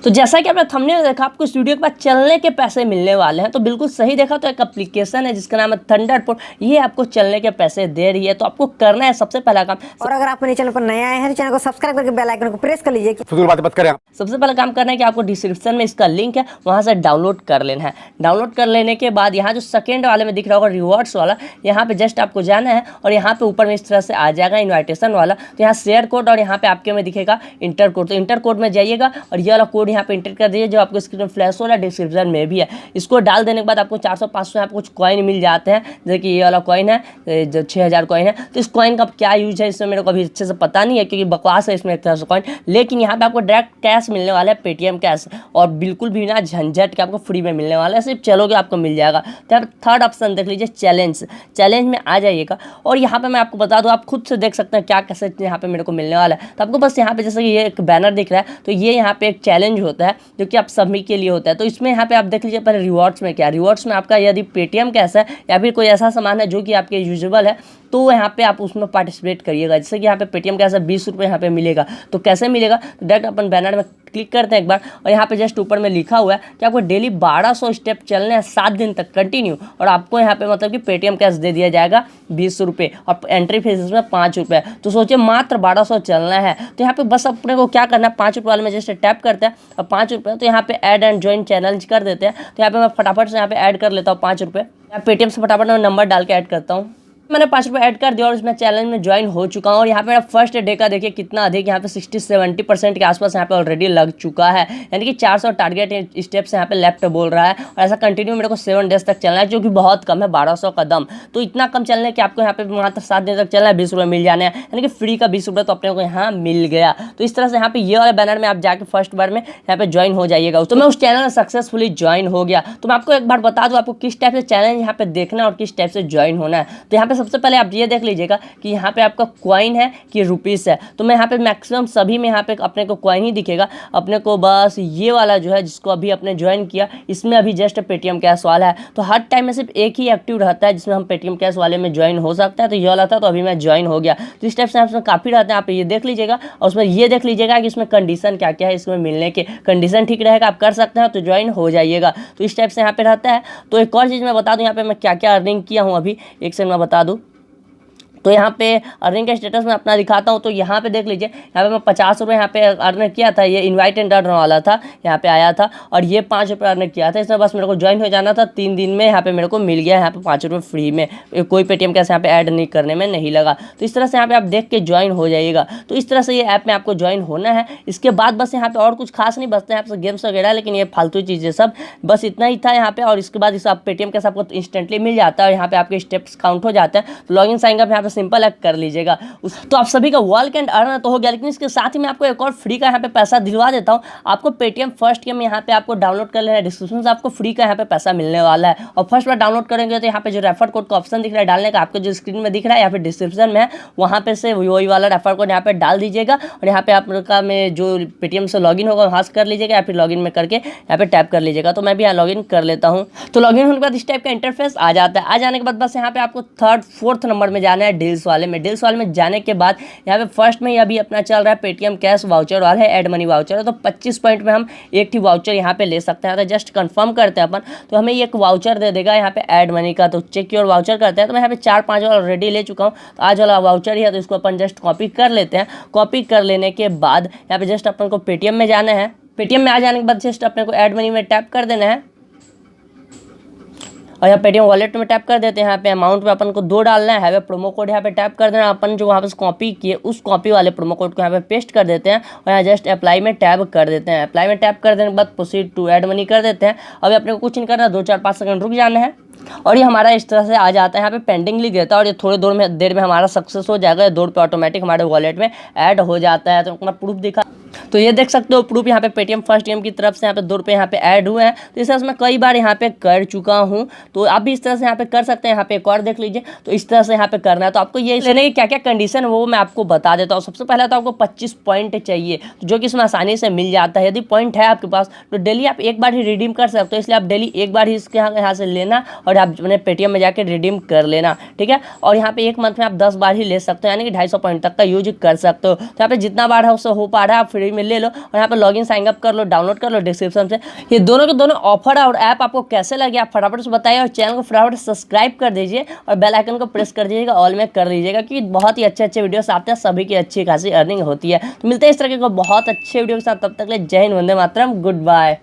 तो जैसा कि आपने थंबनेल में देखा, आपको इस वीडियो के बाद चलने के पैसे मिलने वाले हैं। तो बिल्कुल सही देखा, तो एक एप्लीकेशन है जिसका नाम है थंडरपोड, ये आपको चलने के पैसे दे रही है। तो आपको करना है सबसे पहला काम, और अगर आप मेरे चैनल पर नए आए हैं तो चैनल को सब्सक्राइब करके बेल आइकन को प्रेस कर लीजिए। फजूल बातें मत करें। सबसे पहला काम करना है कि आपको डिस्क्रिप्शन में इसका लिंक है, वहाँ से डाउनलोड कर लेना है। डाउनलोड कर लेने के बाद यहाँ जो सेकेंड वाले में दिख रहा होगा रिवॉर्ड्स वाला, यहाँ पे जस्ट आपको जाना है और यहाँ पे ऊपर में इस तरह से आ जाएगा इन्विटेशन वाला। तो यहाँ शेयर कोड और यहाँ पे आपके में दिखेगा इंटर कोड। तो इंटर कोड में जाइएगा और ये वाला कोड यहाँ पे इंटर कर दीजिए जो आपको स्क्रीन में फ्लैश हो रहा है, डिस्क्रिप्शन में भी है। इसको डाल देने के बाद आपको 400-500 यहाँ पे कुछ कॉइन मिल जाते हैं, जैसे कि ये वाला कॉइन है जो 6000 कॉइन है। तो इस कॉइन का क्या यूज है इसमें मेरे को अभी अच्छे से पता नहीं है, क्योंकि बकवास है इसमें एक तरह से कॉइन। लेकिन यहाँ पे आपको डायरेक्ट कैश मिलने वाला है, पेटीएम कैश, और बिल्कुल भी ना झंझट के आपको फ्री में मिलने वाला है। सिर्फ चलोगे आपको मिल जाएगा। तो यहाँ थर्ड ऑप्शन देख लीजिए, चैलेंज में आ जाइएगा। और यहाँ पे मैं आपको बता दूँ, आप खुद से देख सकते हैं क्या कैसे यहाँ पे मेरे को मिलने वाला है। तो आपको बस यहाँ पे जैसे कि ये एक बैनर दिख रहा है, तो ये यहाँ पे एक चैलेंज होता है जो कि आप सभी के लिए होता है। तो इसमें यहाँ पे आप देख लीजिए पहले रिवॉर्ड्स में क्या, रिवॉर्ड्स में आपका यदि पेटीएम कैश है या फिर कोई ऐसा सामान है जो कि आपके यूजुअल है, तो यहाँ पे आप उसमें पार्टिसिपेट करिएगा। जैसे कि यहाँ पे पेटीएम कैश 20 रुपये यहाँ पे मिलेगा। तो कैसे मिलेगा, तो डायरेक्ट अपन बैनर में क्लिक करते हैं एक बार, और यहाँ पे जस्ट ऊपर में लिखा हुआ है कि आपको डेली 1200 स्टेप चलने हैं 7 दिन तक कंटिन्यू, और आपको यहाँ पे मतलब कि पेटीएम कैश दे दिया जाएगा 20 रुपये, और एंट्री फीस इसमें 5 रुपये। तो सोचिए मात्र 1200 चलना है। तो यहाँ पे बस अपने को क्या करना है, 5 रुपये वाले में जस्ट टैप करते हैं और 5 रुपये, तो यहाँ पे ऐड एंड ज्वाइन चैलेंज कर देते हैं। तो यहाँ पे मैं फटाफट से यहाँ पे ऐड कर लेता हूँ 5 रुपये। मैं पेटीएम से फटाफट मैं नंबर डाल के ऐड करता हूँ। मैंने 5 रुपये ऐड कर दिया और इसमें चैलेंज में ज्वाइन हो चुका हूँ। और यहाँ पे मेरा फर्स्ट डे का देखिए कितना अधिक, यहाँ पे 60-70% के आसपास यहाँ पे ऑलरेडी लग चुका है। यानी कि 400 टारगेट स्टेप्स यहाँ पे लेफ्ट बोल रहा है, और ऐसा कंटिन्यू मेरे को 7 डेज तक चलना है, जो कि बहुत कम है, 1200 कदम। तो इतना कम चलने कि आपको यहाँ पे मात्र 7 दिन तक चलना है, 20 रुपये मिल जाने हैं, यानी कि फ्री का 20 रुपये तो अपने को यहाँ मिल गया। तो इस तरह से यहाँ पे ये वाले बैनर में आप जाके फर्स्ट बार में यहाँ पे ज्वाइन हो जाइएगा। तो मैं उस चैनल में सक्सेसफुली ज्वाइन हो गया। तो मैं आपको एक बार बता दूँ आपको किस टाइप से चैलेंज यहाँ पे देखना है और किस टाइप से ज्वाइन होना है। तो यहाँ पे सबसे पहले आप ये देख लीजिएगा कि यहाँ पे आपका कॉइन है कि रुपीस है। तो मैं यहाँ पे मैक्सिमम सभी में यहाँ पे अपने को कॉइन ही दिखेगा। अपने को बस ये वाला जो है जिसको अभी अपने ज्वाइन किया, इसमें अभी जस्ट पेटीएम कैश वाला है। तो हर टाइम में सिर्फ एक ही एक्टिव रहता है जिसमें हम पेटीएम कैश वाले में ज्वाइन हो सकता है। तो ये वाला था, तो अभी मैं ज्वाइन हो गया। तो इस टाइप से उसमें काफ़ी रहते हैं, आप ये देख लीजिएगा। और उसमें ये देख लीजिएगा कि इसमें कंडीशन क्या क्या है, इसमें मिलने के कंडीशन ठीक रहेगा, आप कर सकते हैं तो ज्वाइन हो जाइएगा। तो इस टाइप से यहाँ पे रहता है। तो एक और चीज़ मैं बता दूँ, यहाँ पे मैं क्या क्या अर्निंग किया हूँ अभी, एक सेकंड मैं बता दूँ। तो यहाँ पे अर्निंग का स्टेटस मैं अपना दिखाता हूँ। तो यहाँ पे देख लीजिए, यहाँ पे मैं 50 रुपये यहाँ पे अर्न किया था, ये इनवाइट एंड अर्न वाला था, यहाँ पे आया था। और ये 5 रुपये अर्न किया था, इसमें बस मेरे को ज्वाइन हो जाना था। 3 दिन में यहाँ पे मेरे को मिल गया यहाँ पे 5 रुपये फ्री में, कोई पेटीएम कैसे यहाँ पे ऐड नहीं करने में नहीं लगा। तो इस तरह से यहाँ पे आप देख के ज्वाइन हो जाइएगा। तो इस तरह से ये ऐप में आपको ज्वाइन होना है। इसके बाद बस यहाँ पे और कुछ खास नहीं बचते हैं आपसे गेम्स वगैरह, लेकिन ये फालतू चीज़ें सब बस इतना ही था यहाँ पे। और इसके बाद इस आप पेटीएम कैसे आपको इंस्टेंटली मिल जाता है, और यहाँ पे आपके स्टेप्स काउंट हो जाते हैं। तो लॉगिन साइन अप यहाँ पे सिंपल है, कर लीजिए। तो आप सभी का वर्क एंड अर्न तो हो गया, लेकिन इसके साथ ही मैं आपको एक और फ्री का यहाँ पे पैसा दिलवा देता हूँ। आपको पेटीएम फर्स्ट गेम यहाँ पे आपको डाउनलोड कर लेना है, डिस्क्रिप्शन से आपको फ्री का यहाँ पे पैसा मिलने वाला है। और फर्स्ट बार डाउनलोड करेंगे तो यहाँ पे जो रेफर कोड का ऑप्शन दिख रहा है डालने का, आपको जो स्क्रीन में दिख रहा है या फिर डिस्क्रिप्शन में है, वहाँ पे से वही वाला रेफर कोड यहाँ पे डाल दीजिएगा। और यहाँ पे आपका में जो पेटीएम से लॉगिन होगा वहाँ से कर लीजिएगा, या फिर लॉगिन में करके यहाँ पे टैप कर लीजिएगा। तो मैं भी यहाँ लॉगिन कर लेता हूँ। तो लॉगिन होने के बाद इस टाइप का इंटरफेस आ जाता है। आ जाने के बाद बस यहाँ पे आपको 3rd-4th नंबर में जाना है, डील्स वाले में। डील्स वाले में जाने के बाद यहाँ पे फर्स्ट में अभी अपना चल रहा है पेटीएम कैश वाउचर वाला है, एड मनी वाउचर है। तो 25 पॉइंट में हम एक ही वाउचर यहाँ पे ले सकते हैं। तो जस्ट कंफर्म करते हैं अपन, तो हमें एक वाउचर दे देगा यहाँ पे ऐड मनी का। तो चेक योर वाउचर करते हैं। तो मैं यहाँ पे 4-5 ऑलरेडी ले चुका हूँ, तो आज वाला वाउचर ही है, तो इसको अपन जस्ट कॉपी कर लेते हैं। कॉपी कर लेने के बाद यहाँ पे जस्ट अपन को पेटीएम में जाना है। पेटीएम में आ जाने के बाद जस्ट अपने को ऐड मनी में टैप कर देना है, और यहाँ पेटीएम वॉलेट में टैप कर देते हैं। यहाँ पे अमाउंट पे अपन को 2 डालना है, प्रोमो कोड यहाँ पे टैप कर देना। अपन जो वहाँ पे कॉपी किए उस कॉपी वाले प्रोमो कोड को यहाँ पे पेस्ट कर देते हैं, और यहाँ जस्ट अप्लाई में टैप कर देते हैं। अप्लाई में टैप कर देने के बाद प्रोसीड टू ऐड मनी कर देते हैं। अभी अपने को कुछ नहीं करना, 2-4-5 सेकंड रुक जाना है, और ये हमारा इस तरह से आ जाता है। यहाँ पे पेंडिंग लिख देता है, और ये थोड़ी देर में हमारा सक्सेस हो जाएगा। 2 रुपये ऑटोमेटिक हमारे वॉलेट में ऐड हो जाता है। तो अपना प्रूफ दिखा, तो ये देख सकते हो प्रूफ यहाँ पे पेटीएम फर्स्ट गेम की तरफ से यहाँ पे 2 रुपये यहाँ पे ऐड हुए हैं। तो इस तरह से मैं कई बार यहाँ पे कर चुका हूँ। तो आप भी इस तरह से यहाँ पे कर सकते हैं। यहाँ पे एक और देख लीजिए, तो इस तरह से यहाँ पे करना है। तो आपको ये लेने की क्या क्या कंडीशन है वो मैं आपको बता देता हूँ। सबसे पहले तो आपको 25 पॉइंट चाहिए, तो जो कि इसमें आसानी से मिल जाता है। यदि पॉइंट है आपके पास तो डेली आप एक बार ही रिडीम कर सकते हो, इसलिए आप डेली एक बार ही इसके यहाँ से लेना और और आप अपने पेटीएम में जाकर रिडीम कर लेना, ठीक है। और यहाँ पे एक मंथ में आप 10 बार ही ले सकते हो, यानी कि 250 पॉइंट तक का यूज कर सकते हो। तो यहाँ पे जितना बार है उससे हो पा रहा है आप फ्री में ले लो और यहाँ पे लॉगिन साइन अप कर लो, डाउनलोड कर लो डिस्क्रिप्शन से। ये दोनों के दोनों ऑफर और ऐप आपको कैसे लगे आप फटाफट से बताइए और चैनल को फटाफट सब्सक्राइब कर दीजिए और बेल आइकन को प्रेस कर दीजिएगा, ऑल में कर लीजिएगा, क्योंकि बहुत ही अच्छे अच्छे वीडियोस आते हैं, सभी की अच्छी खासी अर्निंग होती है। तो मिलते हैं इस तरह के बहुत अच्छे वीडियो के साथ, तब तक के लिए जय हिंद, वंदे मातरम, गुड बाय।